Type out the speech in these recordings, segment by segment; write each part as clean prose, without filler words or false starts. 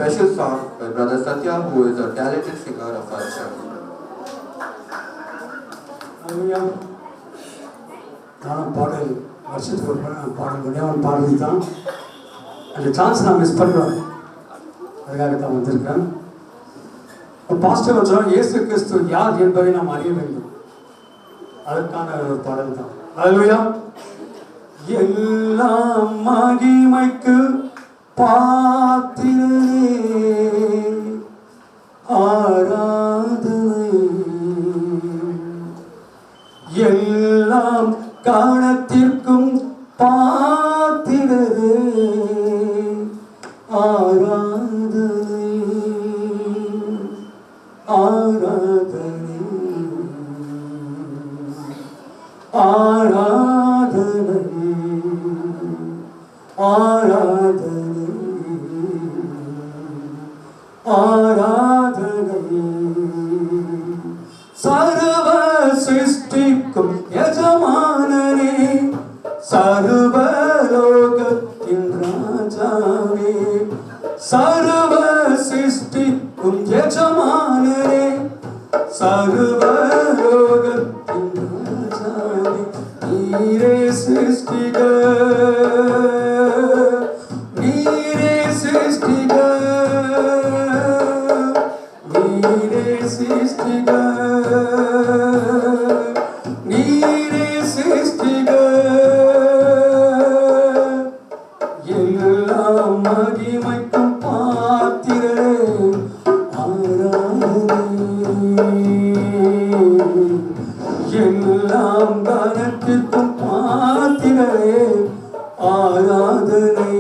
special song by Brother Satya, who is a talented singer of our church. Hallelujah. நான் பாடல் வருஷத்துக்கு ஒரு பாடல் விளையாட பாடல் தான். அந்த சான்ஸ் நான் மிஸ் பண்ணுறேன், அதுக்காக தான் வந்திருக்கேன். பாஸ்டர் வச்சோம், இயேசு கிறிஸ்து யார் என்பதை நாம் அறிய வேண்டும், அதற்கான ஒரு பாடல் தான். ஹல்லேலூயா. எல்லாம் மகிமைக்கு பாத்திரரே, ஆராதனை எல்லாம் கணத்திற்கும் பாத்திரரே, ஆராதனை ஆராதனை ஆராதனை ஆராதனை ஆராதனை சர்வ சிருஷ்டிக்கும் எஜமானனே, சர்வலோகத்தின் ராஜாவே, சர்வ சிருஷ்டிக்கும் எஜமானனே, சர்வலோகத்தின் ராஜாவே, நீரே சிருஷ்டிகர், நீரே சிருஷ்டிகர், நீரே சிருஷ்டிகர், நீரே சிருஷ்டிகர், எல்லாம் மகிமைக்கும் பாத்திரரே, ஆராதனை எல்லாம் கனத்திற்கும் பாத்திரரே, ஆராதனை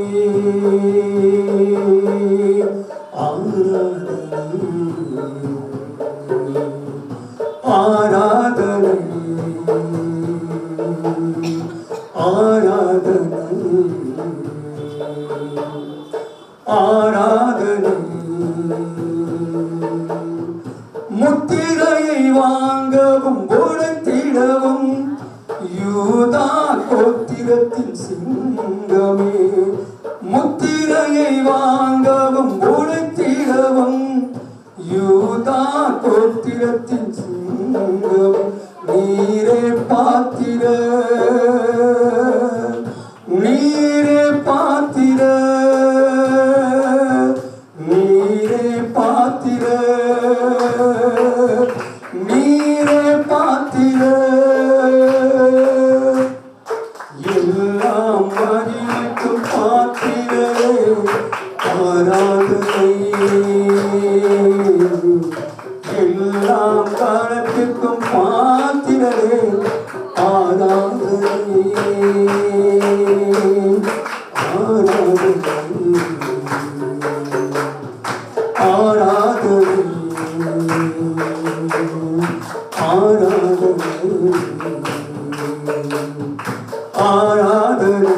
ஆராதனை ஆராதனை ஆராதனை முத்திரையை வாங்கவும் உடைத்திடவும் யூதா கோத்திரத்தின் சிங்கமே, முத்திரையை வாங்கவும் உடைத்திடவும் யூதா கோத்திரத்தின் சிங்கமே, நீரே பாத்திர, நீரே பாத்திர, நீரே பாத்திர, நீரே பாத்திர, எல்லாம் மகிமைக்கும் பாத்திரரே, ஆராதனை எல்லாம் காலத்திற்கும் பாத்திரரே, ஆராதனை ஆராதனை ஆராதனை ஆராதனை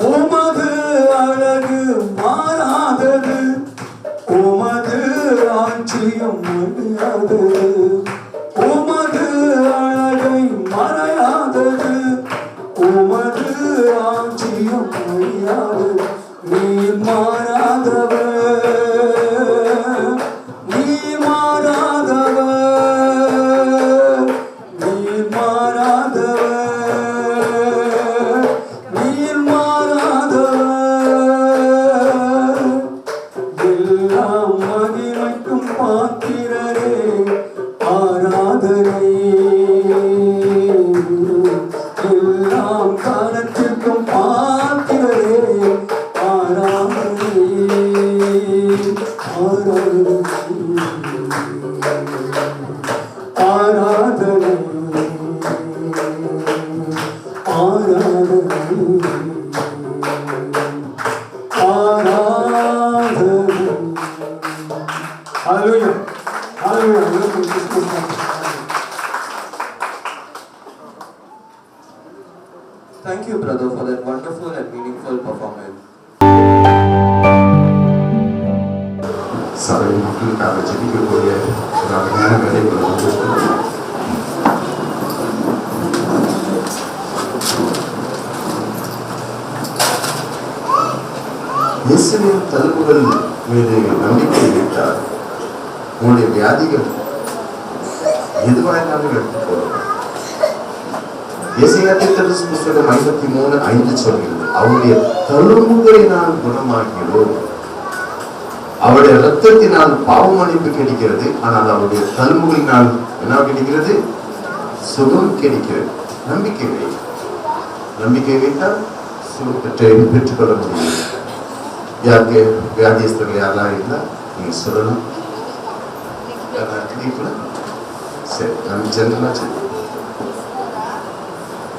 உமது அழகு மாறாதது, உமது ராஜ்யம் மறையாதது, உமது அழகை மறையாதது, உமது ராஜ்யம் மறையாதது, நீர் மாறாதவர், நீர் மாறாதவர், நீர் மாறாதவர், நீர் மாறாதவர், எல்லாம் மகிமைக்கும் பாத்திரரே, ஆராதனை எல்லாம் காலத்திற்கும் பாத்திரரே, ஆராதனை ஆராதனை ஆராதனை ஆராதனை. Hallelujah. Hallelujah. Thank you, brother, for that wonderful and meaningful performance. சபை மக்களுக்காக ஜெபிக்கக்கூடிய ஒரு அருமையான வேலைகளை வந்திருக்கிறோம். இயேசுவின் தழும்புகள் மீது நம்பிக்கை வைத்தார். உங்களுடைய வியாதிகள் எதுவாயிருந்தாலும் எடுத்து போடுங்க. ஏசாயா தீர்க்கதரிசி புத்தகம் 53:5 சொல்கிறது, அவருடைய தழும்புகளினால் குணமாகிறோம். அவருடைய ரத்தத்தினால் பாவ மன்னிப்பு கிடைக்கிறது. ஆனால் அவருடைய தழும்புகளினால் என்ன கிடைக்கிறது? சுகம் கிடைக்கிறது. நம்பிக்கை வை. நம்பிக்கை வைத்தால் சுகம் பெற்றுக்கொள்ள முடியும். யாருக்கு வியாதியஸ்தர்கள் யாரெல்லாம் இருந்தால் நீங்க சொல்லலாம். சரி, நான் சென்றாச்சு.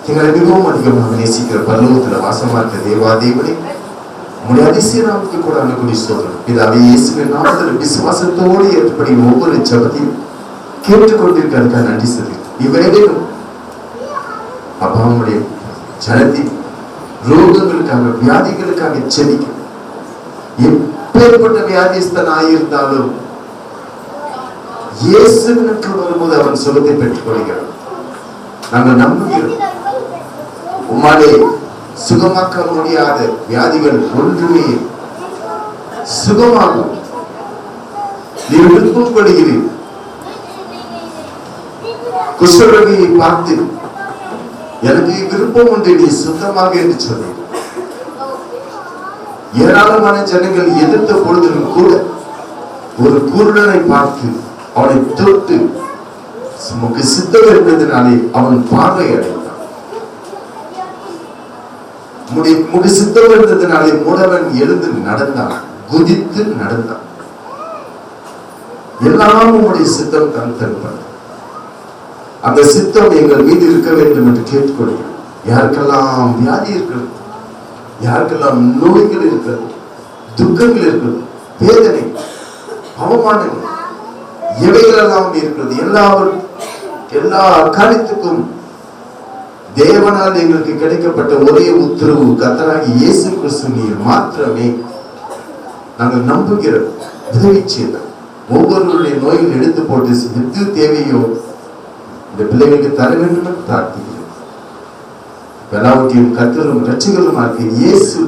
எங்களை மிகவும் அதிகமாக நேசிக்கிற பரலோகத்தில் வாசமா இருக்க தேவாதேவனே, உங்களுடைய அதிசய நாமத்துக்கு கூட அனுகூடி சொல்றோம். பிதாவே, இயேசுவின் நாமத்தில் விசுவாசத்தோடு ஏற்படி ஒவ்வொரு ஜெபத்தையும் கேட்டுக்கொண்டிருக்கிறதுக்காக நன்றி சொல்லி இவரையும் அப்பாவுடைய ஜனத்தின் ரோகங்களுக்காக வியாதிகளுக்காக செபிக்க, எப்பேற்பட்ட வியாதிஸ்தன் ஆயிருந்தாலும் இயேசுவினுக்கு வரும்போது அவன் சுகத்தை பெற்றுக் கொள்கிறான். நாங்கள் நம்புகிறோம். உம்மாலே சுகமாக்க முடியாத வியாதிகள் ஒன்றுமே சுகமாகும். நீ விருப்பப்படுகிறீர். குஷ்டரோகியை பார்த்து எனக்கு விருப்பம் ஒன்று, நீ சுத்தமாக என்று சொல்லி ஏராளமான ஜனங்கள் எதிர்த்த பொழுதிலும் கூட ஒரு குருடனை பார்த்து அவனை தொட்டு உமக்கு சித்தம் இருந்ததினாலே அவன் பார்வை அடைந்தான். முடி சித்தம் இருந்ததினாலே மூடவன் எழுந்து நடந்தான், குதித்து நடந்தான். எல்லாம் உங்களுடைய சித்தம் தான் தருவார். அந்த சித்தம் எங்கள் மீது இருக்க வேண்டும் என்று கேட்டுக்கொள்கிறோம். யாருக்கெல்லாம் வியாதி இருக்கிறது, யாருக்கெல்லாம் நோய்கள் இருக்கிறது, துக்கங்கள் இருக்கிறது, வேதனை, அவமானங்கள் எவைகளெல்லாம் இருக்கிறது, எல்லா காரியத்துக்கும் தேவனால் எங்களுக்கு கிடைக்கப்பட்ட ஒரே உத்தரவு கர்த்தராகி இயேசு கிறிஸ்து நீர் மாத்திரமே. நாங்கள் நம்புகிற உதவி செய்தார். ஒவ்வொருவருடைய நோய்கள் எடுத்து போட்டு எது தேவையோ இந்த பிள்ளைகளுக்கு தர வேண்டும் என்று பிரார்த்திக்கிறோம். எல்லாவற்றையும் கர்த்தரும் இரட்சகரும் ஆகிய இயேசு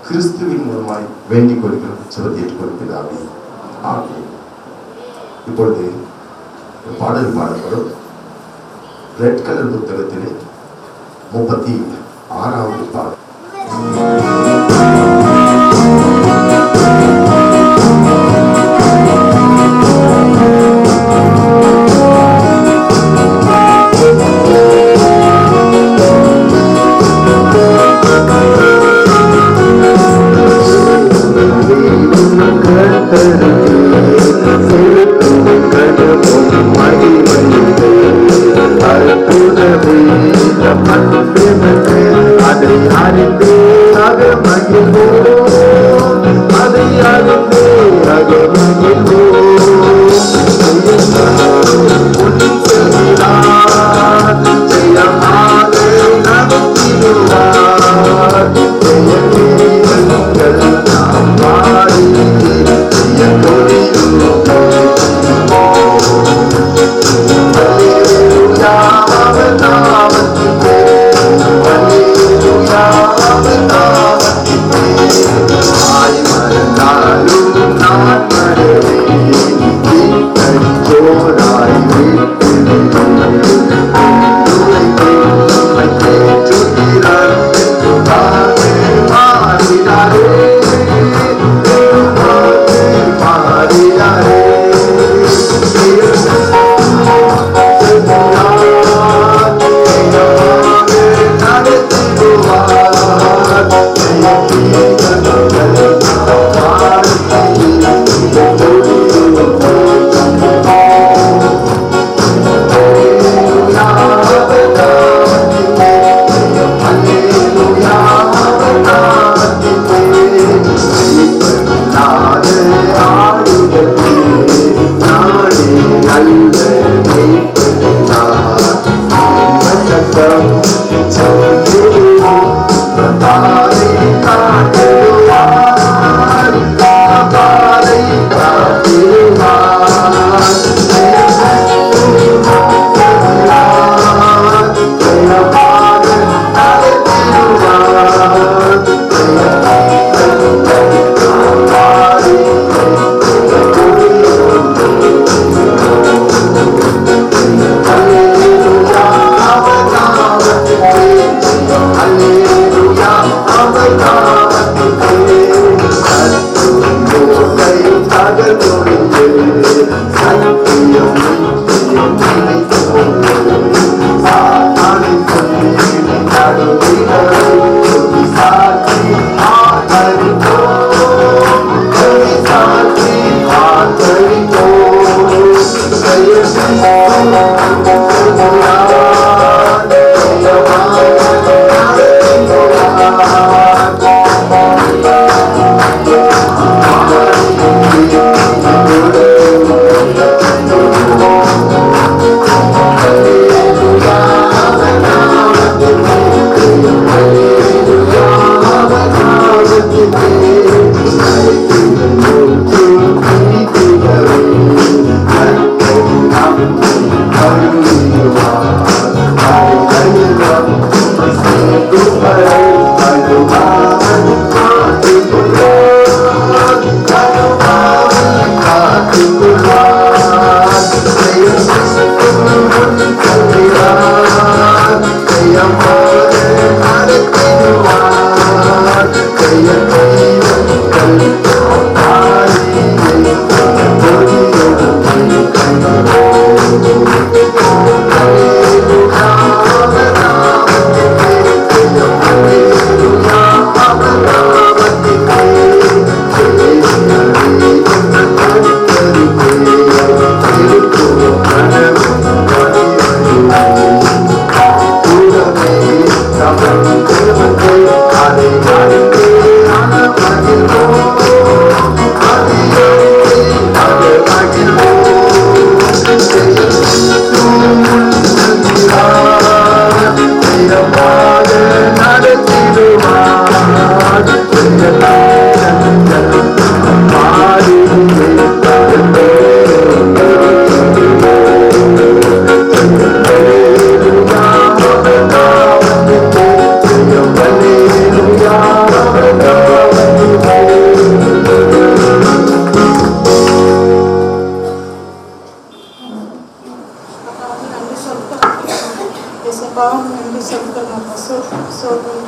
கிறிஸ்துவின் மூலமாய் வேண்டிக் கொள்கிறோம். ஜெபத்தை ஏற்றுக்கொள்கிறாவே. ஆமென். இப்பொழுது பாடல் பாடப்படும். ரெட் கலர் புத்தகத்திலே 36வது பாடல்.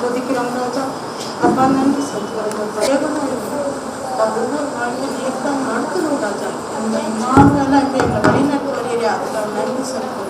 கொதிக்கிறோம் ராஜா. அப்பா நன்றி சொல்கிறோம். ஒவ்வொரு நாளும் நேர்தான் நடக்கணும் ராஜா. இந்த நாள் எல்லாம் எங்களை வழிநடத்து வருகிறா. அதுக்காக நன்றி சொல்கிறோம்.